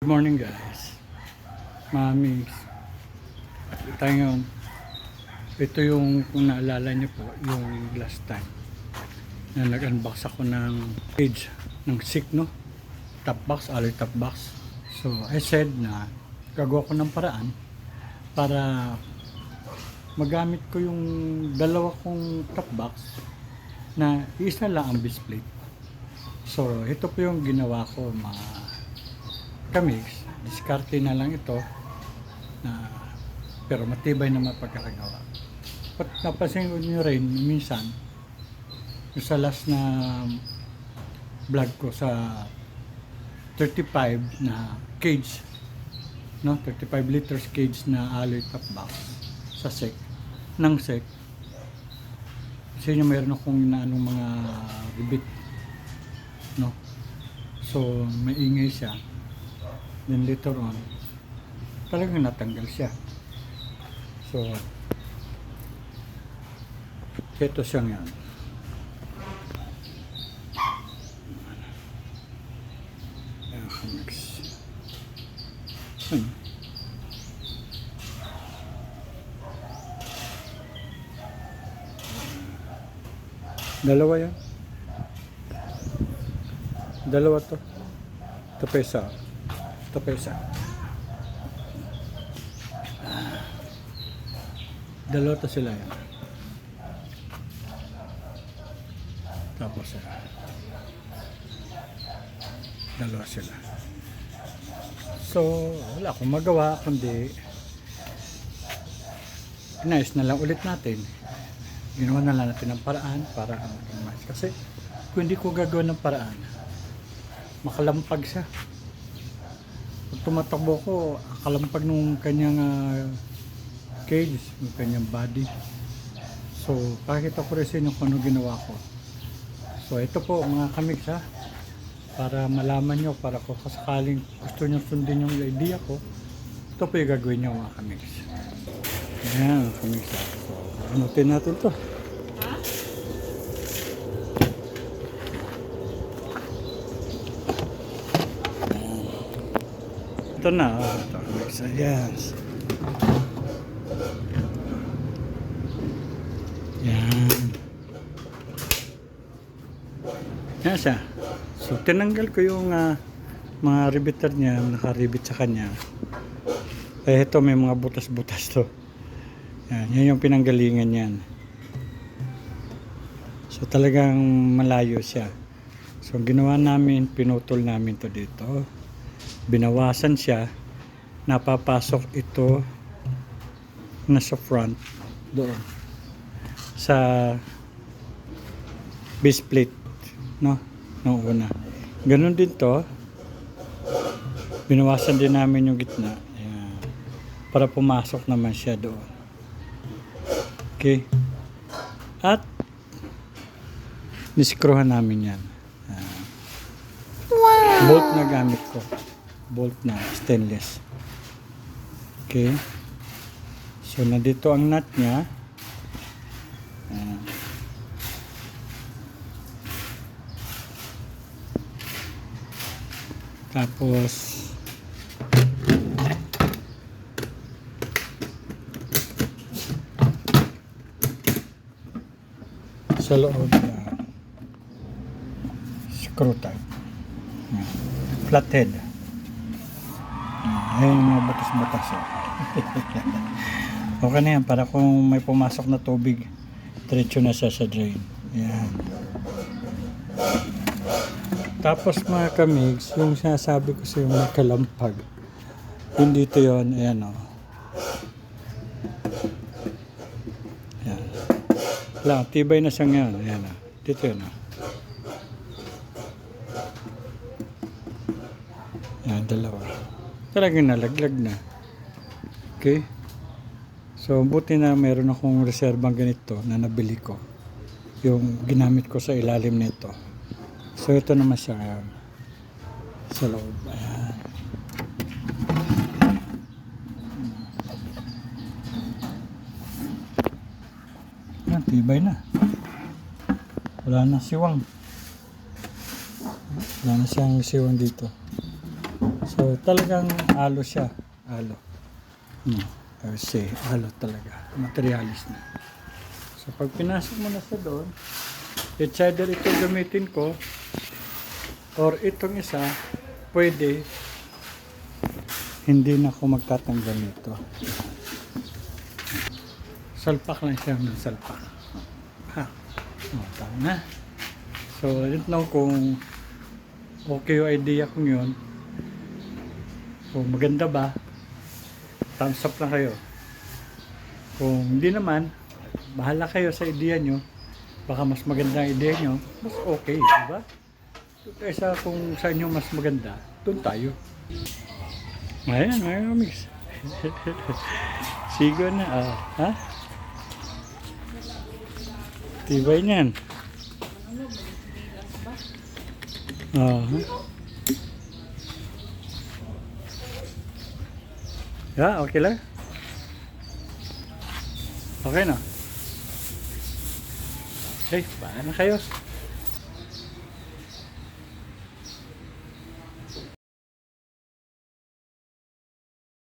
Good morning guys, mami. Ngayon, ito yung kung naalala niyo po yung last time na nag-unbox ako ng page ng Signo top box, alloy top box. So I said na gagawa ko ng paraan para magamit ko yung dalawa kong top box na isa lang ang base plate. So ito po yung ginawa ko, mga kamigs. Diskarte na lang ito na pero matibay na mapagkakagawa. At napansin nyo rin minsan yung sa last na vlog ko sa 35 na cage, no, 35 liters cage na alloy top box sa SEC ng SEC. Kasi nyo mayroon akong inaanong mga rivet, no, so maingay siya. Then later on, talagang natanggal siya. So, ito siya nga. Dalawa yan. Dalawa to. Ito pa isa. Ito pa isa. Dalawa to sila yan. Tapos dalawa sila. So wala akong magawa kundi inayos na lang ulit natin. Ginawa na lang natin ng paraan para mas. Kasi kung hindi ko gagawa ng paraan, makalampag siya. Pag tumatakbo ko, akalampag nung kanyang cage, yung kanyang body. So, pakita ko rin sa inyo kung ano ginawa ko. So, ito po mga kamigs ha, para malaman nyo, para kung kasakaling gusto nyo sundin yung idea ko, ito po yung gagawin nyo mga kamigs. Ayan, mga kamigs ha. So, anutin natin to. Ito na, ito kamigs. Ayan. Yan. Yan siya. So, tinanggal ko yung mga riveter niya, naka-rivet sa kanya. Eh, ito may mga butas-butas to. Yan, yan yung pinanggalingan yan. So, talagang malayo siya. So, ginawa namin, pinutol namin to dito. Binawasan siya. Napapasok ito nasa front doon sa base plate, no, nung una. Ganun din to, binawasan din namin yung gitna. Ayan. Para pumasok naman siya doon. Okay, at niskruhan namin yan. Bolt na gamit ko, bolt na stainless. Okay, so nandito ang nut nya. Tapos sa loob na screw type, flathead. Ayun yung mga batas-batas. Okay na yan, para kung may pumasok na tubig, diretso na siya sa drain. Ayan. Tapos mga kamigs, yung sinasabi ko sa yung magkalampag, yun dito yun, ayan o. Ayan. Wala, tibay na siya ngayon. Ayan o. Dito yun o. Ayan, dalawa. Talagang nalaglag na. Okay. So, buti na meron akong reserbang ganito na nabili ko. Yung ginamit ko sa ilalim nito. So, ito naman siya ngayon. Sa loob. Ayan. Ayan, tibay na. Wala na siwang. Wala na siyang siwang dito. So talagang alo siya. Alo. Kasi alo talaga. Materialis na. So pag pinasok mo na sa doon, it's either ito gamitin ko or itong isa, pwede hindi na ako magtatanggal nito. Salpak lang siya ng salpak. Ha. Tama na. So, I don't know kung okay yung idea kong yun. Kung maganda ba, thumbs up lang kayo. Kung hindi naman, bahala kayo sa idea nyo. Baka mas maganda ang idea nyo, mas okay, diba? Kaysa kung sa inyo mas maganda, doon tayo. Ayan, mga mix. Sigo na, ha? Tibay niyan. Yeah, okay lang. Okay na. Okay, bahala na kayo.